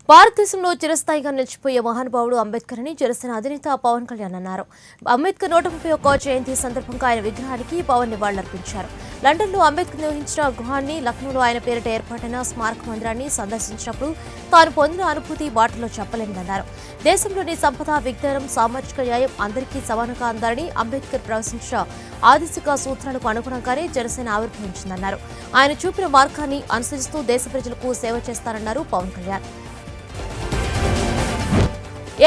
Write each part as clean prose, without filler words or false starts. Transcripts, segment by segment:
భారతదేశంలో చిరస్థాయిగా నిలిచిపోయే మహానుభావుడు అంబేద్కర్ అని జనసేన అధినేత పవన్ కళ్యాణ్ అన్నారు. అంబేద్కర్ 131వ జయంతి సందర్భంగా ఆయన విగ్రహానికి పవన్ నివాళులర్పించారు. లండన్లో అంబేద్కర్ నిర్వహించిన గృహాన్ని, లక్నోలో ఆయన పేరిట ఏర్పాటైన స్మారక మందిరాన్ని సందర్శించినప్పుడు తాను పొందిన అనుభూతి మాటల్లో చెప్పలేనిదన్నారు. దేశంలోని సంపద, విజ్ఞానం, సామాజిక న్యాయం అందరికీ సమానంగా అందాలని అంబేద్కర్ ప్రవేశించిన ఆదేశిక సూత్రాలకు అనుగుణంగానే జనసేన ఆవిర్భవించిందన్నారు. ఆయన చూపిన మార్గాన్ని అనుసరిస్తూ దేశ ప్రజలకు సేవ చేస్తారన్నారు పవన్ కళ్యాణ్.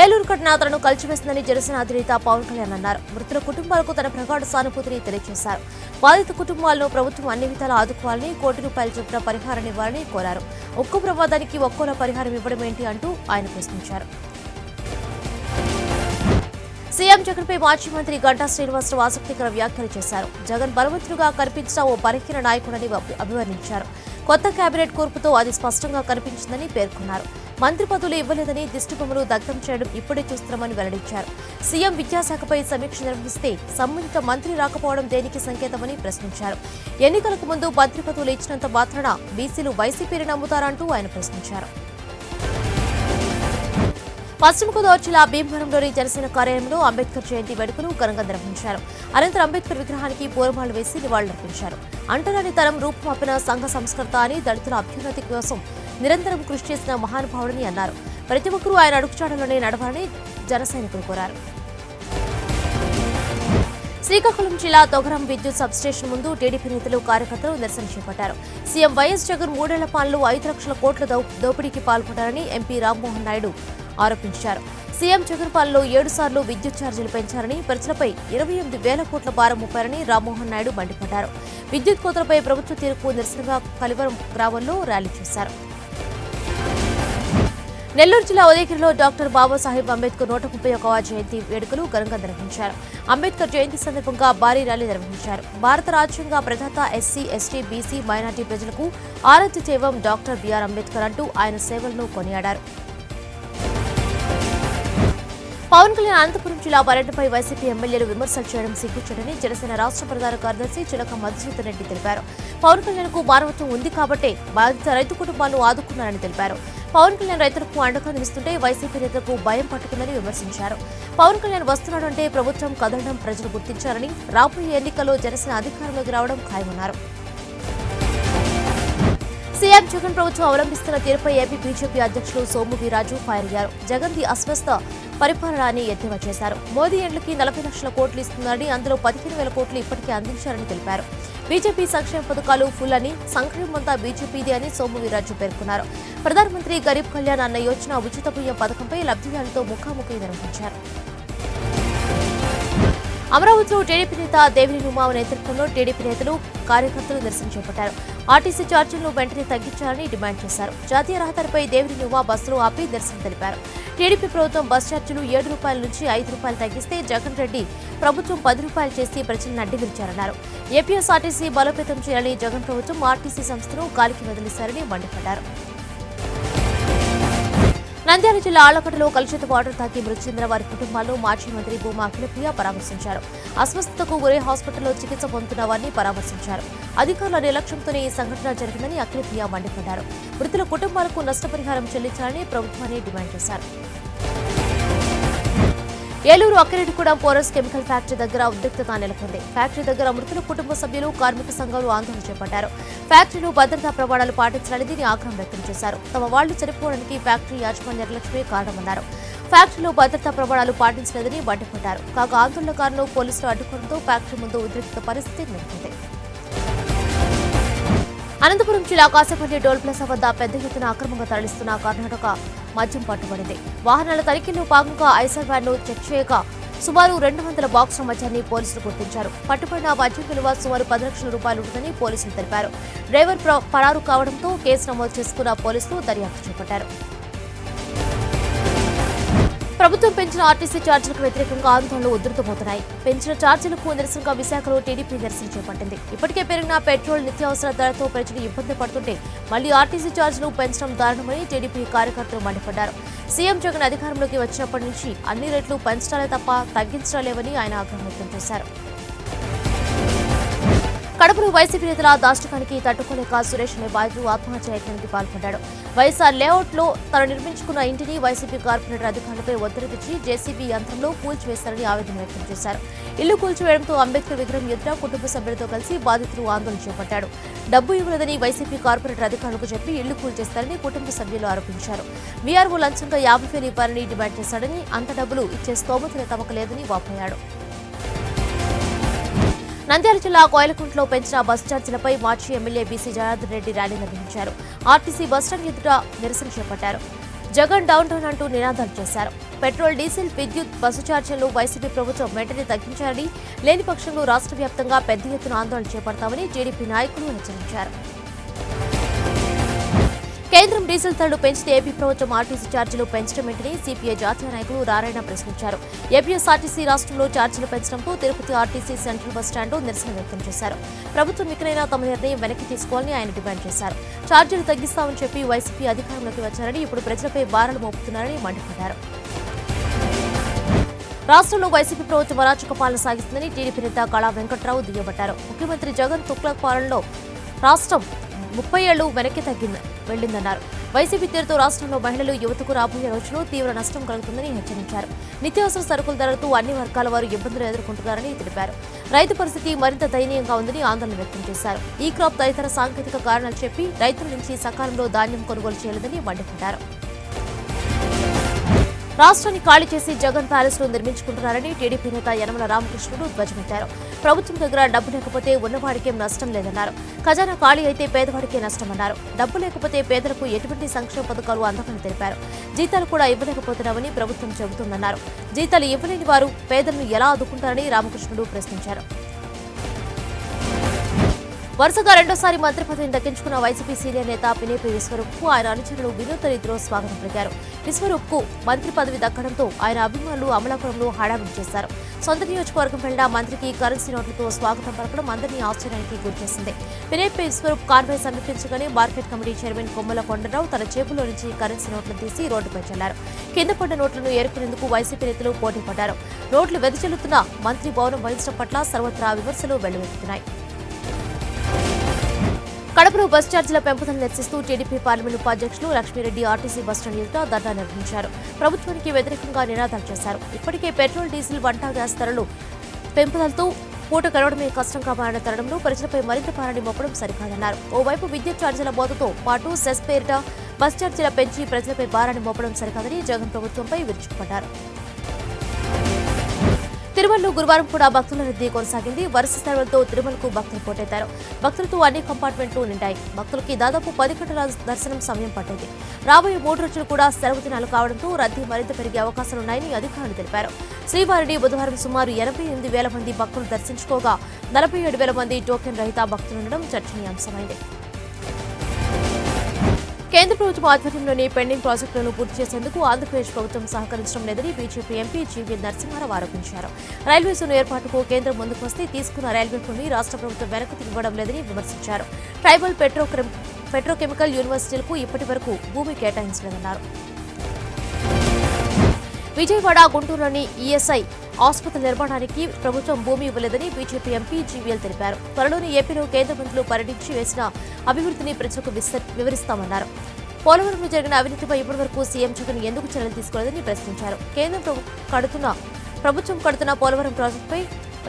ఏలూరు ఘటన తనను కలిచివేసిందని జనసేన అధినేత పవన్ కళ్యాణ్ అన్నారు. మృతుల కుటుంబాలకు తన ప్రగాఢ సానుభూతిని తెలియజేశారు. బాధిత కుటుంబాలను ప్రభుత్వం అన్ని విధాలా ఆదుకోవాలని, ₹1 చొప్పున పరిహారం ఇవ్వాలని కోరారు. ఉక్కు ప్రమాదానికి ఒక్కోలా పరిహారం ఇవ్వడం ఏంటి అంటూ ఆయన ప్రశ్నించారు. సీఎం జగన్పై మాజీ మంత్రి గంటా శ్రీనివాసరావు ఆసక్తికర వ్యాఖ్యలు చేశారు. జగన్ బలవంతుడుగా కనిపించిన ఓ బలహీన నాయకుడని అభివర్ణించారు. కొత్త కేబినెట్ కూర్పుతో అది స్పష్టంగా కనిపించిందని పేర్కొన్నారు. మంత్రి పదవులు ఇవ్వలేదని దిష్టిబొమ్మలు దగ్ధం చేయడం ఇప్పుడే చూస్తున్నామని వెల్లడించారు. సీఎం విద్యాశాఖపై సమీక్ష నిర్వహిస్తే సంబంధిత మంత్రి రాకపోవడం దేనికి సంకేతమని ప్రశ్నించారు. ఎన్నికలకు ముందు మంత్రి పదవులు ఇచ్చినంత మాత్రాన బీసీలు వైసీపీని నమ్ముతారంటూ ఆయన ప్రశ్నించారు. పశ్చిమ గోదావరి జిల్లా భీమవరంలోని జనసేన కార్యాలయంలో అంబేద్కర్ జయంతి వేడుకలు ఘనంగా నిర్వహించారు. అనంతరం అంబేద్కర్ విగ్రహానికి పూలమాలలు వేసి నివాళులర్పించారు. అంటరాని తరం రూపుమాపిన సంఘ సంస్కర్త అని, దళితుల అభ్యున్నతి కోసం నిరంతరం కృషి చేసిన మహానుభావుడని అన్నారు. ప్రతి ఒక్కరూ ఆయన అడుగుచాడలోనే నడవాలని జన సైనికులు కోరారు. శ్రీకాకుళం జిల్లా తొగరం విద్యుత్ సబ్స్టేషన్ ముందు టీడీపీ నేతలు, కార్యకర్తలు నిరసన చేపట్టారు. సీఎం వైఎస్ జగన్ 3 ఏళ్ల పాలనలో 5 లక్షల కోట్ల దోపిడీకి పాల్పడ్డారని ఎంపీ రామ్మోహన్ నాయుడు ఆరోపించారు. సీఎం జగన్ పాలనలో 7 సార్లు విద్యుత్ ఛార్జీలు పెంచారని, ప్రజలపై 28,000 కోట్ల భారం మోపారని రామ్మోహన్ నాయుడు మండిపడ్డారు. విద్యుత్ కోతలపై ప్రభుత్వ తీరుకు నిరసనగా కలివరం గ్రామంలో ర్యాలీ చేశారు. నెల్లూరు జిల్లా ఉదయగిరిలో డాక్టర్ బాబాసాహెబ్ అంబేద్కర్ 131వ జయంతి వేడుకలు ఘనంగా నిర్వహించారు. అంబేద్కర్ జయంతి సందర్భంగా భారీ ర్యాలీ నిర్వహించారు. భారత రాజ్యాంగ ప్రదాత, ఎస్సీ, ఎస్టీ, బీసీ, మైనార్టీ ప్రజలకు ఆరాధ్య దైవం డాక్టర్ బిఆర్ అంబేద్కర్ అంటూ ఆయన సేవలను కొనియాడారు. పవన్ కళ్యాణ్ అనంతపురం జిల్లా పర్యటనపై వైసీపీ ఎమ్మెల్యేలు విమర్శలు చేయడం సిగ్గుచేటని జనసేన రాష్ట్ర ప్రధాన కార్యదర్శి చిలక మధుసూదన్ రెడ్డి తెలిపారు. పవన్ కళ్యాణ్ కు మానవత్వం ఉంది కాబట్టే బాధిత రైతు కుటుంబాలను ఆదుకున్నారని తెలిపారు. పవన్ కళ్యాణ్ రైతులకు అండగా నిలుస్తుంటే వైసీపీ నేతలకు భయం పట్టుకుందని విమర్శించారు. పవన్ కళ్యాణ్ వస్తున్నాడంటే ప్రభుత్వం కదలడం ప్రజలు గుర్తించారని, రాబోయే ఎన్నికల్లో జనసేన అధికారంలోకి రావడం ఖాయమన్నారు. సీఎం జగన్ ప్రభుత్వం అవలంబిస్తున్న తీరుపై ఏపీ బీజేపీ అధ్యక్షులు సోము వీర్రాజు ఫైర్ అయ్యారు. జగన్ది అస్వస్థ పరిపాలన అని ఎద్దేవా చేశారు. మోదీ ఏళ్లకి 40 లక్షల కోట్లు ఇస్తున్నారని, అందులో 15,000 కోట్లు ఇప్పటికే అందించారని తెలిపారు. బీజేపీ సంక్షేమ పథకాలు ఫుల్ అని, సంక్షేమమంతా బీజేపీది అని సోము వీర్రాజు పేర్కొన్నారు. ప్రధానమంత్రి గరీబ్ కళ్యాణ్ అన్న యోజన ఉచిత బియ్యం పథకంపై లబ్ధిదారులతో ముఖాముఖి నిర్వహించారు. అమరావతిలో టీడీపీ నేత దేవినేని ఉమా నేతృత్వంలో టీడీపీ నేతలు, కార్యకర్తలు నిరసన చేపట్టారు. ఆర్టీసీ ఛార్జీలను వెంటనే తగ్గించాలని డిమాండ్ చేశారు. జాతీయ రహదారిపై దేవినేని ఉమా బస్సులు ఆపి నిరసన తెలిపారు. టీడీపీ ప్రభుత్వం బస్ ఛార్జీలు ₹7 నుంచి ₹5 తగ్గిస్తే జగన్ రెడ్డి ప్రభుత్వం ₹10 చేసి ప్రజలను అడ్డిగిరిచారన్నారు. ఏపీఎస్ఆర్టీసీ బలోపేతం చేయాలని జగన్ ప్రభుత్వం ఆర్టీసీ సంస్థను గాలికి వదిలేశారని మండిపడ్డారు. నంద్యాల జిల్లా ఆళ్లగడ్డలో కలుషిత వాటర్ తాగి మృతి చెందిన వారి కుటుంబాల్లో మాజీ మంత్రి భూమా అఖిలప్రియ పరామర్శించారు. అస్వస్థతకు గురై హాస్పిటల్లో చికిత్స పొందుతున్న వారిని పరామర్శించారు. అధికారుల నిర్లక్ష్యంతోనే ఈ సంఘటన జరిగిందని అఖిలప్రియ మండిపడ్డారు. మృతుల కుటుంబాలకు నష్టపరిహారం చెల్లించాలని ప్రభుత్వాన్ని డిమాండ్ చేశారు. Eluru Akkireddygudem porous chemical factory దగ్గర ఉద్రిక్తత నెలకొంది. ఫ్యాక్టరీ దగ్గర మృతుల కుటుంబ సభ్యులు, కార్మిక సంఘాలు ఆందోళన చేపట్టారు. ఫ్యాక్టరీలో భద్రతా ప్రమాణాలు పాటించాలని దీని ఆగ్రహం వ్యక్తం చేశారు. తమ వాళ్లు చనిపోవడానికి ఫ్యాక్టరీ యాజమాన్య నిర్లక్ష్యమే కారణమన్నారు. ఫ్యాక్టరీలో భద్రతా ప్రమాణాలు పాటించలేదని మండిపడ్డారు. కాగా ఆందోళనకారులను పోలీసులు అడ్డుకోవడంతో ఫ్యాక్టరీ ముందు ఉద్రిక్త పరిస్థితి నెలకొంది. అనంతపురం జిల్లా కాసేపల్లి టోల్ ప్లాజా వద్ద పెద్ద ఎత్తున అక్రమంగా తరలిస్తున్న కర్ణాటక మద్యం పట్టుబడింది. వాహనాల తనిఖీలో భాగంగా ఐసర్ వ్యాన్ను చెక్ చేయగా సుమారు 200 బాక్సుల మద్యాన్ని పోలీసులు గుర్తించారు. పట్టుబడిన మద్యం విలువ సుమారు ₹10 లక్షల ఉంటుందని పోలీసులు తెలిపారు. డ్రైవర్ పరారు కావడంతో కేసు నమోదు చేసుకున్న పోలీసులు దర్యాప్తు చేపట్టారు. ప్రభుత్వం పెంచిన ఆర్టీసీ ఛార్జీలకు వ్యతిరేకంగా ఆందోళనలు ఉధృతమవుతున్నాయి. పెంచిన ఛార్జీలకు నిరసనగా విశాఖలో టీడీపీ నిరసన చేపట్టింది. ఇప్పటికే పెరిగిన పెట్రోల్, నిత్యావసర ధరలతో ప్రజలు ఇబ్బంది పడుతుంటే మళ్లీ ఆర్టీసీ ఛార్జీలు పెంచడం దారుణమని టీడీపీ కార్యకర్తలు మండిపడ్డారు. సీఎం జగన్ అధికారంలోకి వచ్చినప్పటి నుంచి అన్ని రేట్లు పెంచడాలే తప్ప తగ్గించడం లేవని ఆయన ఆగ్రహం వ్యక్తం చేశారు. కడపలో వైసీపీ నేతల దాష్టికానికి తట్టుకోలేక సురేష్ అనే బాధితుడు ఆత్మహత్య యత్నానికి పాల్పడ్డాడు. వైఎస్ఆర్ లేఅవుట్లో తను నిర్మించుకున్న ఇంటిని వైసీపీ కార్పొరేటర్ అధికారులపై ఒత్తిడి తెచ్చి జేసీబీ యంత్రంలో కూల్చివేశారని ఆవేదన వ్యక్తం చేశారు. ఇల్లు కూల్చివేయడంతో అంబేద్కర్ విగ్రహం ఎదుట కుటుంబ సభ్యులతో కలిసి బాధితులు ఆందోళన చేపట్టాడు. డబ్బు ఇవ్వలేదని వైసీపీ కార్పొరేటర్ అధికారులకు చెప్పి ఇల్లు కూల్చేస్తారని కుటుంబ సభ్యులు ఆరోపించారు. వీఆర్ఓ లంచంగా 50,000 ఇవ్వాలని డిమాండ్ చేశాడని, అంత డబ్బులు ఇచ్చే స్తోమత తమకు లేదని వాపోయాడు. నంద్యాల జిల్లా కోయలకుంటలో పెంచిన బస్ ఛార్జీలపై మాజీ MLA BC Janardhan Reddy rally నిర్వహించారు. ఆర్టీసీ బస్టాండ్ ఎదుట నిరసన చేపట్టారు. జగన్ డౌన్ టౌన్ అంటూ నినాదాలు చేశారు. పెట్రోల్, డీజిల్, విద్యుత్, బస్సు ఛార్జీలను వైసీపీ ప్రభుత్వం వెంటనే తగ్గించారని, లేని పక్షంలో రాష్ట్ర వ్యాప్తంగా పెద్ద ఎత్తున ఆందోళన చేపడతామని టీడీపీ నాయకులు హెచ్చరించారు. కేంద్రం డీజిల్ ధరలు పెంచితే ఏపీ ప్రభుత్వం ఆర్టీసీ ఛార్జీలు పెంచడం ఏంటని సిపిఐ జాతీయ నాయకులు నారాయణ ప్రశ్నించారు. ఏపీఎస్ఆర్టీసీ రాష్ట్రంలో ఛార్జీలు పెంచడంతో తిరుపతి ఆర్టీసీ సెంట్రల్ బస్టాండ్లో నిరసన వ్యక్తం చేశారు. ప్రభుత్వం ఇకనైనా తమ నిర్ణయం వెనక్కి తీసుకోవాలని ఆయన డిమాండ్ చేశారు. ఛార్జీలు తగ్గిస్తామని చెప్పి వైసీపీ అధికారంలోకి వచ్చారని, ఇప్పుడు ప్రజలపై భారాలు మోపుతున్నారని మండిపడ్డారు. రాష్ట్రంలో వైసీపీ ప్రభుత్వం అరాచక పాలన సాగిస్తుందని టీడీపీ నేత కళా వెంకట్రావు దుయ్యబట్టారు. ముఖ్యమంత్రి జగన్ తుగ్లక్ పాలనలో రాష్ట్రం 30 ఏళ్లు వెనక్కి వెళ్లిందన్నారు. వైసీపీ తీరుతో రాష్ట్రంలో మహిళలు, యువతకు రాబోయే రోజుల్లో తీవ్ర నష్టం కలుగుతుందని హెచ్చరించారు. నిత్యావసర సరుకుల ధరలతో అన్ని వర్గాల వారు ఇబ్బందులు ఎదుర్కొంటున్నారని తెలిపారు. రైతు పరిస్థితి మరింత దయనీయంగా ఉందని ఆందోళన వ్యక్తం చేశారు. ఈ క్రాప్ తదితర సాంకేతిక కారణాలు చెప్పి రైతుల నుంచి సకాలంలో ధాన్యం కొనుగోలు చేయలేదని మండిపడ్డారు. రాష్ట్రాన్ని ఖాళీ చేసి జగన్ ప్యాలెస్ లో నిర్మించుకుంటున్నారని టీడీపీ నేత యనమల రామకృష్ణుడు ధ్వజమెత్తారు. ప్రభుత్వం దగ్గర డబ్బు లేకపోతే ఉన్నవాడికేం నష్టం లేదన్నారు. ఖజానా ఖాళీ అయితే పేదవాడికే నష్టమన్నారు. డబ్బు లేకపోతే పేదలకు ఎటువంటి సంక్షేమ పథకాలు అందమని తెలిపారు. జీతాలు కూడా ఇవ్వలేకపోతున్నామని ప్రభుత్వం చెబుతుందన్నారు. జీతాలు ఇవ్వలేని వారు పేదలను ఎలా ఆదుకుంటారని రామకృష్ణుడు ప్రశ్నించారు. వరుసగా రెండోసారి మంత్రి పదవిని దక్కించుకున్న వైసీపీ సీనియర్ నేత పినేపి విశ్వరూప్కు ఆయన అనుచరులు వినూత్న రీతిలో స్వాగతం పలికారు. విశ్వరూప్కు మంత్రి పదవి దక్కడంతో ఆయన అభిమానులు అమలాపురంలో హడావిడి చేశారు. సొంత నియోజకవర్గం వెళ్లిన మంత్రికి కరెన్సీ నోట్లతో స్వాగతం పలకడం అందరినీ ఆశ్చర్యానికి గురిచేసింది. పినేపి విశ్వరూప్ కాన్వాయ్ సమర్పించగానే market committee chairman Kommala Kondarao తన జేబులో నుంచి కరెన్సీ నోట్లను తీసి రోడ్డుపై చల్లారు. కింద పడ్డ నోట్లను ఏరుకునేందుకు వైసీపీ నేతలు పోటీ పడ్డారు. నోట్లు వెదజల్లుతున్న మంత్రి భవనం వహించడం పట్ల సర్వత్రా విమర్శలు వెల్లువెత్తుతున్నాయి. కడపలో బస్ ఛార్జీల పెంపుదలను నిరసిస్తూ టీడీపీ పార్లమెంట్ ఉపాధ్యక్షులు లక్ష్మీరెడ్డి ఆర్టీసీ బస్టాండ్ ఎదుట ధర్నా నిర్వహించారు. ప్రభుత్వానికి వ్యతిరేకంగా నినాదాలు చేశారు. ఇప్పటికే పెట్రోల్, డీజిల్, వంట గ్యాస్ ధరలు పెంపుదలతో పూట గడవడమే కష్టంగా మారిన తరుణంలో ప్రజలపై మరింత భారాన్ని మోపడం సరికాదన్నారు. ఓవైపు విద్యుత్ ఛార్జీల బోధతో పాటు సెస్ పేరిట బస్ ఛార్జీల పెంచి ప్రజలపై భారాన్ని మోపడం సరికాదని జగన్ ప్రభుత్వంపై విరుచుకుపడ్డారు. తిరుమలలో గురువారం కూడా భక్తుల రద్దీ కొనసాగింది. వరుస సెలవులతో తిరుమలకు భక్తులు పోటెత్తారు. భక్తులతో అన్ని కంపార్ట్మెంట్లు నిండాయి. భక్తులకి దాదాపు 10 గంటల దర్శనం సమయం పట్టింది. రాబోయే 3 రోజులు కూడా సెలవు దినాలు కావడంతో రద్దీ మరింత పెరిగే అవకాశాలున్నాయని అధికారులు తెలిపారు. శ్రీవారిని బుధవారం సుమారు 88,000 మంది భక్తులు దర్శించుకోగా 47,000 మంది టోకెన్ రహిత భక్తులుండడం చర్చనీయాంశమైంది. కేంద్ర ప్రభుత్వం ఆధ్వర్యంలోని పెండింగ్ ప్రాజెక్టులను పూర్తి చేసేందుకు ఆంధ్రప్రదేశ్ ప్రభుత్వం సహకరించడం లేదని బీజేపీ ఎంపీ జీవీఎల్ నరసింహారావు ఆరోపించారు. రైల్వే జోన్ ఏర్పాటుకు కేంద్రం ముందుకు వస్తే తీసుకున్న రైల్వే భూమి రాష్ట్ర ప్రభుత్వం వెనక్కి ఇవ్వడం లేదని విమర్శించారు. ట్రైబల్ పెట్రోకెమికల్ యూనివర్సిటీలకు ఇప్పటి వరకు భూమి కేటాయించలేదన్నారు. విజయవాడ, గుంటూరులోని ఈఎస్ఐ ఆసుపత్రుల నిర్మాణానికి ప్రభుత్వం భూమి ఇవ్వలేదని బీజేపీ ఎంపీ జీవీఎల్ తెలిపారు. త్వరలోనే ఏపీలో కేంద్ర మంత్రులు పర్యటించి వేసిన అభివృద్ధిని ప్రజలకు వివరిస్తామన్నారు. పోలవరంలో జరిగిన అవినీతిపై ఇప్పటివరకు సీఎం జగన్ ఎందుకు చర్యలు తీసుకోలేదని ప్రశ్నించారు. ప్రభుత్వం కడుతున్న పోలవరం ప్రాజెక్టుపై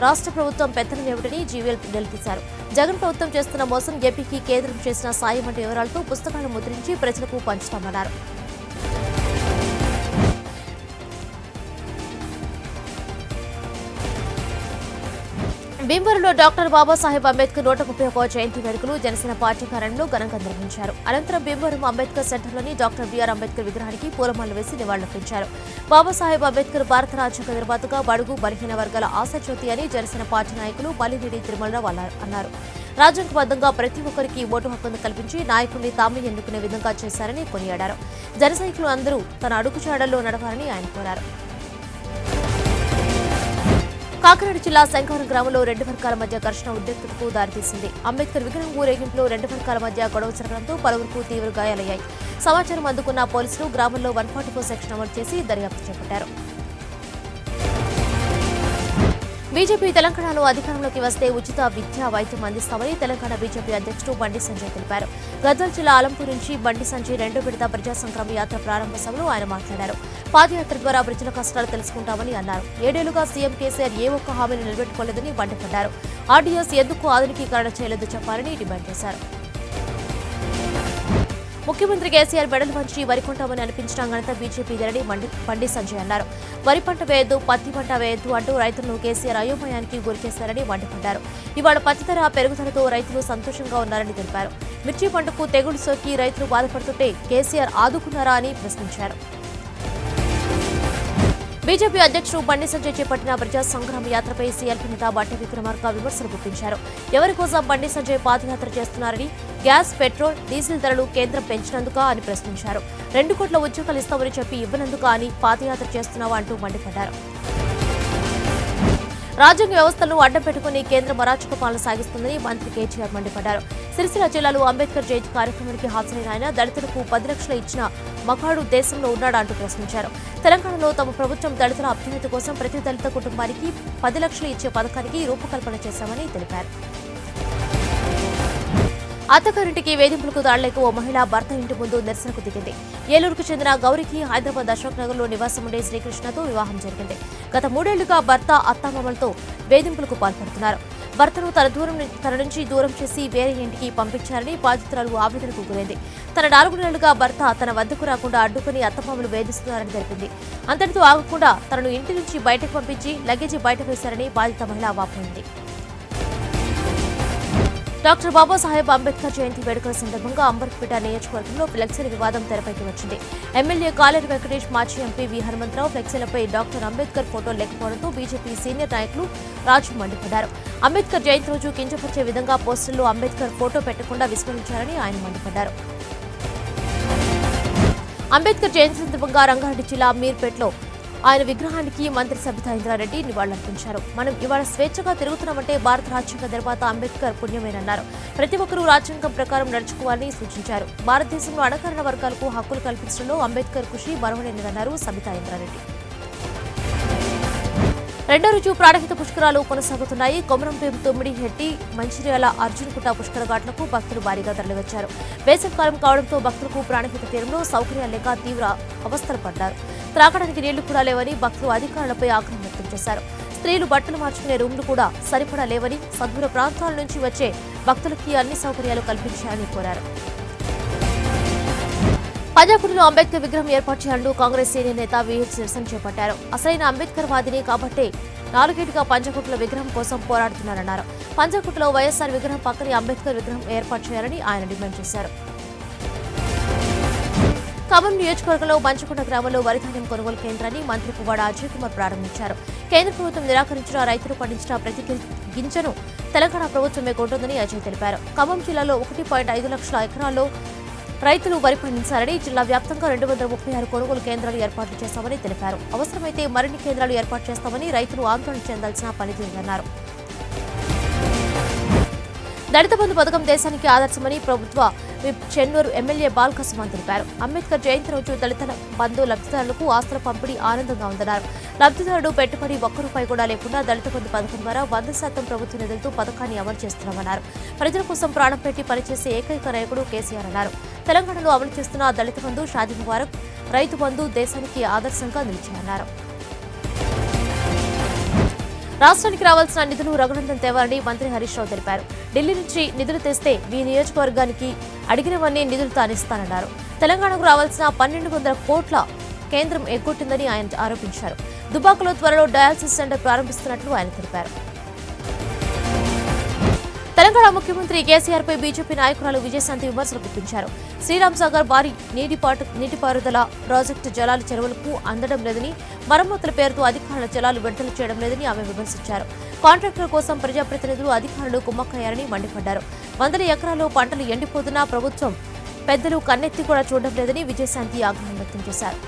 రాష్ట్ర ప్రభుత్వం పెత్తనం ఏమిటని జీవీఎల్ నిలదీశారు. జగన్ ప్రభుత్వం చేస్తున్న మోసం, ఏపీకి కేంద్రం చేసిన సాయం వంటి వివరాలతో పుస్తకాలు ముద్రించి ప్రజలకు పంచుతామన్నారు. భీమవరంలో డాక్టర్ బాబాసాహెబ్ అంబేద్కర్ 131వ జయంతి వేడుకలు జనసేన పార్టీ కార్యాలయంలో ఘనంగా నిర్వహించారు. అనంతరం భీమవరం అంబేద్కర్ సెంటర్లోని డాక్టర్ బిఆర్ అంబేద్కర్ విగ్రహానికి పూలమాలలు వేసి నివాళులర్పించారు. బాబాసాహెబ్ అంబేద్కర్ భారత రాజ్యాంగ నిర్మాతగా బడుగు బలహీన వర్గాల ఆశాజ్యోతి అని జనసేన పార్టీ నాయకులు మల్లినేని తిరుమలరావు అన్నారు. రాజ్యాంగబద్ధంగా ప్రతి ఒక్కరికి ఓటు హక్కును కల్పించి నాయకుడిని తామే ఎన్నుకునే విధంగా చేశారని కొనియాడారు. జన సైనికులు అందరూ తన అడుగుజాడల్లో నడవాలని ఆయన కోరారు. కాకినాడ జిల్లా శంకవరం గ్రామంలో 2 వర్గాల మధ్య ఘర్షణ ఉద్రిక్తతకు దారితీసింది. అంబేద్కర్ విగ్రహం ఊరేగింపులో 2 వర్గాల మధ్య గొడవ జరగడంతో పలువురికి తీవ్ర గాయాలయ్యాయి. సమాచారం అందుకున్న పోలీసులు గ్రామంలో 144 సెక్షన్ అమలు చేసి దర్యాప్తు చేపట్టారు. బీజేపీ తెలంగాణలో అధికారంలోకి వస్తే ఉచిత విద్యా వైద్యం అందిస్తామని తెలంగాణ బీజేపీ అధ్యక్షుడు బండి సంజయ్ తెలిపారు. గద్వాల్ జిల్లా ఆలంపూర్ నుంచి బండి సంజయ్ 2 విడత ప్రజా సంగ్రామ యాత్ర ప్రారంభ సభలో ఆయన మాట్లాడారు. పాదయాత్ర ద్వారా ప్రజల కష్టాలు తెలుసుకుంటామని అన్నారు. 7 ఏళ్లుగా సీఎం కేసీఆర్ ఏ ఒక్క హామీని నిలబెట్టుకోలేదని మండిపడ్డారు. ఆర్డీఎస్ ఎందుకు ఆధునికీకరణ చేయలేదో చెప్పాలని డిమాండ్ చేశారు. ముఖ్యమంత్రి కేసీఆర్ మెడలు వంచి వరి కొంటామని అనిపించిన ఘనత బీజేపీదేనని బండి సంజయ్ అన్నారు. వరి పంట వేయొద్దు, పత్తి పంట వేయొద్దు అంటూ రైతులను కేసీఆర్ అయోమయానికి గురిచేశారని మండిపడ్డారు. ఇవాళ పత్తి ధర పెరుగుదలతో రైతులు సంతోషంగా ఉన్నారని తెలిపారు. మిర్చి పంటకు తెగులు సోకి రైతులు బాధపడుతుంటే కేసీఆర్ ఆదుకున్నారా అని ప్రశ్నించారు. బీజేపీ అధ్యక్షుడు బండి సంజయ్ చేపట్టిన ప్రజా సంగ్రామ యాత్రపై సీఎల్పీ నేత బట్టి విక్రమార్క విమర్శలు గుప్పించారు. ఎవరి కోసం బండి సంజయ్ పాదయాత్ర చేస్తున్నారని, గ్యాస్, పెట్రోల్, డీజిల్ ధరలు కేంద్రం పెంచినందుకా అని ప్రశ్నించారు. 2 కోట్ల ఉద్యోగాలు ఇస్తామని చెప్పి ఇవ్వనందుకా అని పాదయాత్ర చేస్తున్నావా అంటూ మండిపడ్డారు. రాజ్యాంగ వ్యవస్థలను అడ్డం పెట్టుకుని కేంద్రం అరాచక పాలన సాగిస్తుందని మంత్రి కేటీఆర్ మండిపడ్డారు. సిరిసిల్ల జిల్లాలో అంబేద్కర్ జయంతి కార్యక్రమానికి హాజరైన ఆయన దళితులకు 10 లక్షలు ఇచ్చిన మకాడు దేశంలో ఉన్నాడా అంటూ ప్రశ్నించారు. తెలంగాణలో తమ ప్రభుత్వం దళితుల అభ్యున్నతి కోసం ప్రతి దళిత కుటుంబానికి 10 లక్షలు ఇచ్చే పథకానికి రూపకల్పన చేశామని తెలిపారు. అత్తగారింటికి వేధింపులకు దాడులకు ఓ మహిళ భర్త ఇంటి ముందు నిరసనకు దిగింది. ఏలూరుకు చెందిన గౌరికి హైదరాబాద్ అశోక్ నగర్ లో నివాసం ఉండే శ్రీకృష్ణతో వివాహం జరిగింది. గత 3 ఏళ్లుగా భర్త అత్తామామలతో వేధింపులకు పాల్పడుతున్నారు. భర్తను తన నుంచి దూరం చేసి వేరే ఇంటికి పంపించారని బాధితురాలు ఆవేదనకు గురైంది. తన 4 నెలలుగా భర్త తన వద్దకు రాకుండా అడ్డుకుని అత్తమామలు వేధిస్తున్నారని తెలిపింది. అంతటితో ఆగకుండా తనను ఇంటి నుంచి బయటకు పంపించి లగేజీ బయట వేశారని బాధిత మహిళ వాపోయింది. డాక్టర్ బాబాసాహెబ్ అంబేద్కర్ జయంతి వేడుకల సందర్భంగా అంబర్పేట నియోజకవర్గంలో ఫ్లెక్సీల వివాదం తెరపైకి వచ్చింది. ఎమ్మెల్యే కాలేరు వెంకటేష్, మాజీ ఎంపీ వి హనుమంతరావు ఫ్లెక్సీలపై డాక్టర్ అంబేద్కర్ ఫోటో లేకపోవడంతో బీజేపీ సీనియర్ నాయకులు రాజు మండిపడ్డారు. అంబేద్కర్ జయంతి రోజు కించపరిచే విధంగా పోస్టర్లో అంబేద్కర్ ఫోటో పెట్టకుండా విస్మరించారని ఆయన మండిపడ్డారు. అంబేద్కర్ జయంతి సందర్భంగా రంగారెడ్డి జిల్లా మీర్పేటలో ఆయన విగ్రహానికి మంత్రి సబితా ఇంద్రారెడ్డి నివాళులర్పించారు. మనం ఇవాళ స్వేచ్ఛగా తిరుగుతున్నామంటే భారత రాజ్యాంగ నిర్మాత అంబేద్కర్ పుణ్యమేనన్నారు. ప్రతి ఒక్కరూ రాజ్యాంగం ప్రకారం నడుచుకోవాలని సూచించారు. భారతదేశంలో అణగారిన వర్గాలకు హక్కులు కల్పించడంలో అంబేద్కర్ కృషి మరవలేనిదన్నారు సబితా ఇంద్రారెడ్డి. 2వ రోజు ప్రాణహిత పుష్కరాలు కొనసాగుతున్నాయి. కొమరంభీం, తుమ్మిడిహెట్టి, మంచిర్యాల, అర్జున్కుట పుష్కర ఘాట్లకు భక్తులు భారీగా తరలివచ్చారు. వేసవికాలం కావడంతో భక్తులకు ప్రాణహిత తీరంలో సౌకర్యాలు లేక తీవ్ర అవస్థలు పడ్డారు. త్రాగడానికి నీళ్లు కూడా లేవని భక్తులు అధికారులపై ఆగ్రహం వ్యక్తం చేశారు. స్త్రీలు బట్టలు మార్చుకునే రూమ్లు కూడా సరిపడా లేవని, సద్గుర ప్రాంతాల నుంచి వచ్చే భక్తులకి అన్ని సౌకర్యాలు కల్పించాలని కోరారు. పంజాగుట్టలో అంబేద్కర్ విగ్రహం ఏర్పాటు చేయాలంటూ కాంగ్రెస్ సీనియర్ నేత విహెచ్ నిరసన చేపట్టారు. అసలైన అంబేద్కర్ వాదిని కాబట్టే 4 ఏళ్లుగా పంజాగుట్టలో విగ్రహం కోసం పోరాడుతున్నారన్నారు. పంజాగుట్టలో వైఎస్ఆర్ విగ్రహం పక్కనే అంబేద్కర్ విగ్రహం ఏర్పాటు చేయాలని ఆయన డిమాండ్ చేశారు. ఖమ్మం నియోజకవర్గంలో మంచకొండ గ్రామంలో వరిధాన్యం కొనుగోలు కేంద్రాన్ని మంత్రి పువ్వాడ అజయ్ కుమార్ ప్రారంభించారు. కేంద్ర ప్రభుత్వం నిరాకరించిన రైతులు పండించిన ప్రతి గింజను తెలంగాణ ప్రభుత్వమే కొంటుందని అజయ్ తెలిపారు. ఖమ్మం జిల్లాలో 1.5 లక్షల ఎకరాల్లో రైతులు వరి పండించారని, జిల్లా వ్యాప్తంగా 236 కొనుగోలు కేంద్రాలు ఏర్పాటు చేస్తామని తెలిపారు. అవసరమైతే మరిన్ని కేంద్రాలు ఏర్పాటు చేస్తామని, రైతులు ఆందోళన చెందాల్సిన పని లేదన్నారు. దళిత బంధు పథకం దేశానికి ఆదర్శమని ప్రభుత్వ విప్ చెన్నూరు ఎమ్మెల్యే బాల్కసుమాన్ తెలిపారు. అంబేద్కర్ జయంతి రోజు దళిత బంధు లబ్ధిదారులకు ఆస్తుల పంపిణీ ఆనందంగా ఉందన్నారు. లబ్ధిదారుడు పెట్టుబడి 1 రూపాయి కూడా లేకుండా దళిత బంధు పథకం ద్వారా 100% ప్రభుత్వ నిధులతో పథకాన్ని అమలు చేస్తున్నామన్నారు. ప్రజల కోసం ప్రాణం పెట్టి పనిచేసే ఏకైక నాయకుడు కేసీఆర్ అన్నారు. తెలంగాణలో అమలు చేస్తున్న దళిత బంధు, షాదీ ముబారక్, రైతు బంధు దేశానికి ఆదర్శంగా నిలిచాయన్నారు. రాష్ట్రానికి రావాల్సిన నిధులు రఘునందన్ తేవాలని మంత్రి హరీష్ రావు తెలిపారు. ఢిల్లీ నుంచి నిధులు తెస్తే మీ నియోజకవర్గానికి అడిగినవన్నీ నిధులు తానిస్తానన్నారు. తెలంగాణకు రావాల్సిన 1200 కోట్ల కేంద్రం ఎగ్గొట్టిందని ఆయన ఆరోపించారు. దుబాకలో త్వరలో డయాలసిస్ సెంటర్ ప్రారంభిస్తున్నట్లు ఆయన తెలిపారు. తెలంగాణ ముఖ్యమంత్రి కేసీఆర్ పై బీజేపీ నాయకురాలు విజయశాంతి విమర్శలు గుప్పించారు. శ్రీరామ్ సాగర్ భారీ నీటిపారుదల ప్రాజెక్టు జలాలు చెరువులకు అందడం లేదని, మరమ్మతుల పేరుతో అధికారుల జలాలు విడుదల చేయడం లేదని ఆమె విమర్శించారు. కాంట్రాక్టుల కోసం ప్రజాప్రతినిధులు, అధికారులు కుమ్మక్కయ్యారని మండిపడ్డారు. 100 ఎకరాల్లో పంటలు ఎండిపోతున్నా ప్రభుత్వం పెద్దలు కన్నెత్తి కూడా చూడడం లేదని విజయశాంతి ఆగ్రహం వ్యక్తం చేశారు.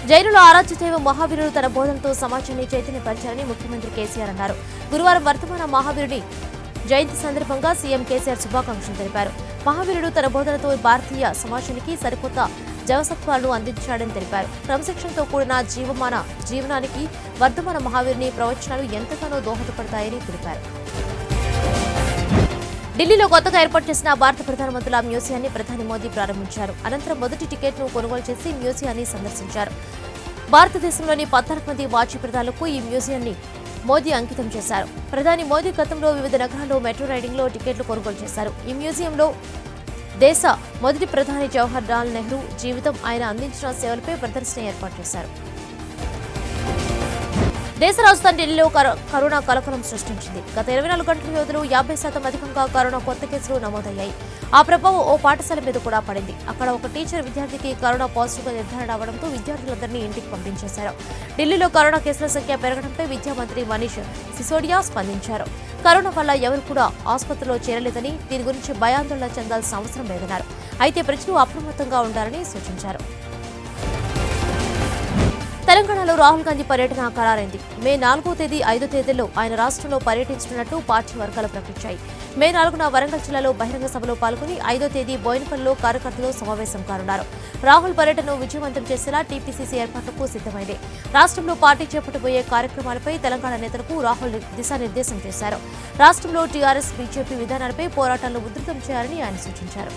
జైలులో ఆరాధ్య దైవం మహావీరుడు తన బోధనతో సమాజాన్ని చైతన్యపరిచారని ముఖ్యమంత్రి కేసీఆర్ అన్నారు. గురువారం వర్తమాన మహావీరుడి జయంతి సందర్భంగా సీఎం కేసీఆర్ శుభాకాంక్షలు తెలిపారు. మహావీరుడు తన బోధనతో భారతీయ సమాజానికి సరికొత్త జవసత్వాలను అందించాడని తెలిపారు. క్రమశిక్షణతో కూడిన జీవనానికి వర్ధమాన మహావీరుని ప్రవచనాలు ఎంతగానో దోహదపడతాయని తెలిపారు. ఢిల్లీలో కొత్తగా ఏర్పాటు చేసిన భారత ప్రధానమంత్రుల మ్యూజియాన్ని ప్రధాని మోదీ ప్రారంభించారు. అనంతరం మొదటి టికెట్ను కొనుగోలు చేసి మ్యూజియాన్ని సందర్శించారు. భారతదేశంలోని 14 మంది మాజీ ప్రధానులకు ఈ మ్యూజియాన్ని మోదీ అంకితం చేశారు. ప్రధాని మోదీ గతంలో వివిధ నగరాల్లో మెట్రో రైడింగ్లో టికెట్లు కొనుగోలు చేశారు. ఈ మ్యూజియంలో దేశ మొదటి ప్రధాని జవహర్ లాల్ నెహ్రూ జీవితం, ఆయన అందించిన సేవలపై ప్రదర్శన ఏర్పాటు చేశారు. దేశ రాజధాని ఢిల్లీలో కరోనా కలకలం సృష్టించింది. గత 24 గంటల వ్యవధిలో 50% అధికంగా కరోనా కొత్త కేసులు నమోదయ్యాయి. ఆ ప్రభావం ఓ పాఠశాల మీద కూడా పడింది. అక్కడ ఒక టీచర్ విద్యార్థికి కరోనా పాజిటివ్గా నిర్ధారణ అవడంతో విద్యార్థులందరినీ ఇంటికి పంపించేశారు. ఢిల్లీలో కరోనా కేసుల సంఖ్య పెరగడంపై విద్యా మంత్రి మనీష్ సిసోడియా స్పందించారు. కరోనా వల్ల ఎవరు కూడా ఆసుపత్రిలో చేరలేదని, దీని గురించి భయాందోళన చెందాల్సిన అవసరం లేదన్నారు. అయితే ప్రజలు అప్రమత్తంగా ఉండాలని సూచించారు. తెలంగాణలో రాహుల్ గాంధీ పర్యటన ఖరారైంది. మే 4వ తేదీ, 5వ తేదీల్లో ఆయన రాష్ట్రంలో పర్యటించనున్నట్టు పార్టీ వర్గాలు ప్రకటించాయి. మే 4న వరంగల్ జిల్లాలో బహిరంగ సభలో పాల్గొని 5వ తేదీ బోయినపల్లిలో కార్యకర్తలు సమావేశం కానున్నారు. రాహుల్ పర్యటనను విజయవంతం చేసేలా టీపీసీసీ ఏర్పాట్లకు సిద్ధమైంది. రాష్ట్రంలో పార్టీ చేపట్టబోయే కార్యక్రమాలపై తెలంగాణ నేతలకు రాహుల్ దిశానిర్దేశం చేశారు. రాష్ట్రంలో టీఆర్ఎస్, బీజేపీ విధానాలపై పోరాటాలను ఉధృతం చేయాలని ఆయన సూచించారు.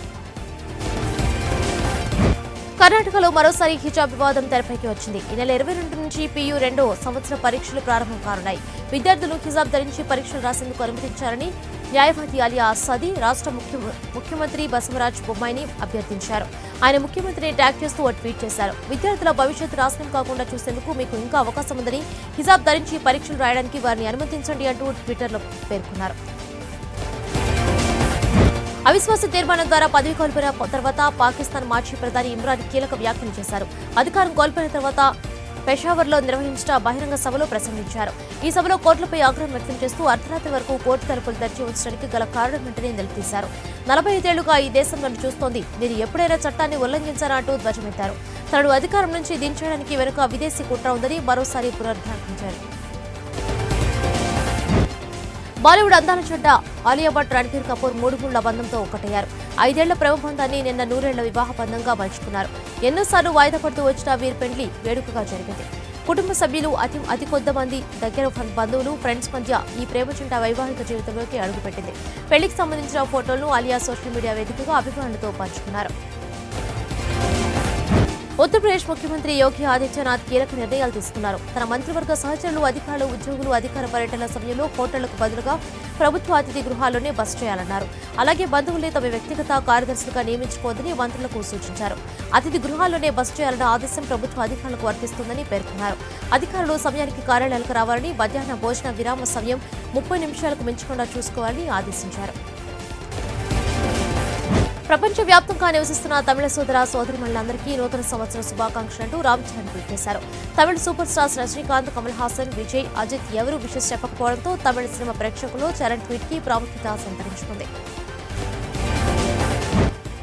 కర్ణాటకలో మరోసారి హిజాబ్ వివాదం తెరపైకి వచ్చింది. ఈ నెల 22 నుంచి PU 2వ సంవత్సర పరీక్షలు ప్రారంభం కానున్నాయి. విద్యార్థులు హిజాబ్ ధరించి పరీక్షలు రాసేందుకు అనుమతించాలని న్యాయవాది అలియా అస్సాది రాష్ట్ర ముఖ్యమంత్రి బసవరాజ్ బొమ్మాయిని అభ్యర్థించారు. ఆయన ముఖ్యమంత్రిని ట్యాగ్ చేస్తూ ఓ ట్వీట్ చేశారు. విద్యార్థుల భవిష్యత్తు నాశనం కాకుండా చూసేందుకు మీకు ఇంకా అవకాశం ఉందని, హిజాబ్ ధరించి పరీక్షలు రాయడానికి వారిని అనుమతించండి అంటూ ట్విట్టర్లో పేర్కొన్నారు. అవిశ్వాస తీర్మానం ద్వారా పదవి కోల్పోయిన తర్వాత పాకిస్తాన్ మాజీ ప్రధాని ఇమ్రాన్ కీలక వ్యాఖ్యలు చేశారు. అధికారం కోల్పోయిన తర్వాత పెషావర్లో నిర్వహించిన బహిరంగ సభలో ప్రసంగించారు. ఈ సభలో కోర్టులపై ఆగ్రహం వ్యక్తం చేస్తూ అర్ధరాత్రి వరకు కోర్టు తలుపులు తెరిచి ఉంచడానికి గల కారణం వెంటనే నిలదీశారు. 45 ఏళ్లుగా ఈ దేశం నన్ను చూస్తోంది, నేను ఎప్పుడైనా చట్టాన్ని ఉల్లంఘించారా అంటూ ధ్వజమెత్తారు. తనను అధికారం నుంచి దించడానికి వెనుక విదేశీ కుట్ర ఉందని మరోసారి పునరుద్ఘాటించారు. బాలీవుడ్ అందాల జంట ఆలియా భట్, రణబీర్ కపూర్ 3 మూళ్ల బంధంతో ఒక్కటయ్యారు. 5 ఏళ్ల ప్రేమ బంధాన్ని నిన్న 100 ఏళ్ల వివాహ బంధంగా మలుచుకున్నారు. ఎన్నోసార్లు వాయిదా పడుతూ వచ్చిన వీరి పెళ్లి వేడుకగా జరిగింది. కుటుంబ సభ్యులు, అతి కొద్ది మంది దగ్గర బంధువులు, ఫ్రెండ్స్ మధ్య ఈ ప్రేమ జంట వైవాహిక జీవితంలోకి అడుగుపెట్టింది. పెళ్లికి సంబంధించిన ఫోటోలను ఆలియా సోషల్ మీడియా వేదికగా అభిమానులతో పంచుకున్నారు. ఉత్తరప్రదేశ్ ముఖ్యమంత్రి యోగి ఆదిత్యనాథ్ కీలక నిర్ణయాలు తీసుకున్నారు. తన మంత్రివర్గ సహచరులు, అధికారులు, ఉద్యోగులు అధికార పర్యటనల సమయంలో హోటళ్లకు బదులుగా ప్రభుత్వ అతిథి గృహాల్లోనే బస చేయాలన్నారు. అలాగే బంధువులే తమ వ్యక్తిగత కార్యదర్శులుగా నియమించుకోవద్దని మంత్రులకు సూచించారు. అతిథి గృహాల్లోనే బస చేయాలన్న ఆదేశం ప్రభుత్వ అధికారులకు వర్తిస్తుందని పేర్కొన్నారు. అధికారులు సమయానికి కార్యాలయాలకు రావాలని, మధ్యాహ్న భోజన విరామ సమయం 30 నిమిషాలకు మించకుండా చూసుకోవాలని ఆదేశించారు. ప్రపంచవ్యాప్తంగా నివసిస్తున్న తమిళ సోదరిమణులందరికీ నూతన సంవత్సర శుభాకాంక్షలంటూ రామ్ చరణ్ ట్వీట్ చేశారు. తమిళ సూపర్ స్టార్స్ రజనీకాంత్, కమల్ హాసన్, విజయ్, అజిత్ ఎవరూ విషెస్ చెప్పకపోవడంతో తమిళ సినిమా ప్రేక్షకులు చరణ్ ట్వీట్ కి ప్రాముఖ్యత సంతరించుకుంది.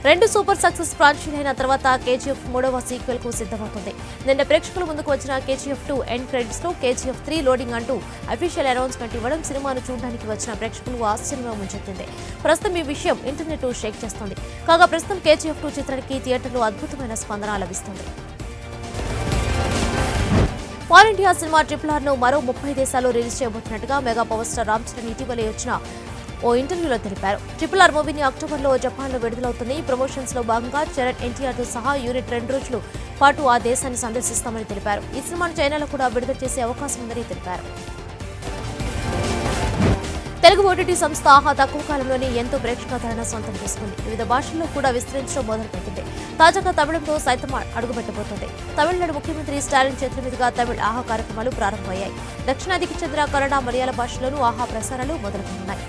2 సూపర్ సక్సెస్ ఫ్రాంచైజీలైన తర్వాత KGF 3వ సీక్వెల్ కు సిద్ధమవుతుంది. నిన్న ప్రేక్షకుల ముందుకు వచ్చిన KGF 2 ఎండ్ క్రెడిట్స్ లో KGF 3 లోడింగ్ అంటూ అఫీషియల్ అనౌన్స్మెంట్ ఇవ్వడం సినిమాను చూడడానికి వచ్చిన ప్రేక్షకులు ఆశ్చర్యంగా ముంచెత్తింది. ప్రస్తుతం ఈ విషయం ఇంటర్నెట్ షేక్ చేస్తోంది. కాగా ప్రస్తుతం KGF 2 చిత్రానికి థియేటర్లో అద్భుతమైన స్పందన లభిస్తుంది. పాన్ ఇండియా సినిమా RRR ను మరో 30 దేశాల్లో రిలీజ్ చేయబోతున్నట్టుగా mega power star Ram Charan ఇటీవలే వచ్చిన ఓ ఇంటర్వ్యూలో తెలిపారు. RRR మూవీని అక్టోబర్లో జపాన్లో విడుదలవుతుంది. ప్రమోషన్స్ లో భాగంగా చరణ్, NTR తో సహా యూనిట్ 2 రోజుల పాటు ఆ దేశాన్ని సందర్శిస్తామని తెలిపారు. ఈ సినిమాను చైనాలో కూడా విడుదల చేసే అవకాశం ఉందని తెలిపారు. తెలుగు OTT సంస్థ ఆహా తక్కువ కాలంలోనే ఎంతో ప్రేక్షకాదరణ సొంతం చేసుకుంది. వివిధ భాషల్లో కూడా విస్తరించడం మొదలుపెట్టింది. తాజాగా తమిళంతో సైతం అడుగుపెట్టబోతోంది. తమిళనాడు ముఖ్యమంత్రి స్టాలిన్ చేతుల మీదుగా తమిళ ఆహా కార్యక్రమాలు ప్రారంభమయ్యాయి. దక్షిణాదికి చెందిన కన్నడ, మలయాళ భాషలోనూ ఆహా ప్రసారాలు మొదలుకున్నాయి.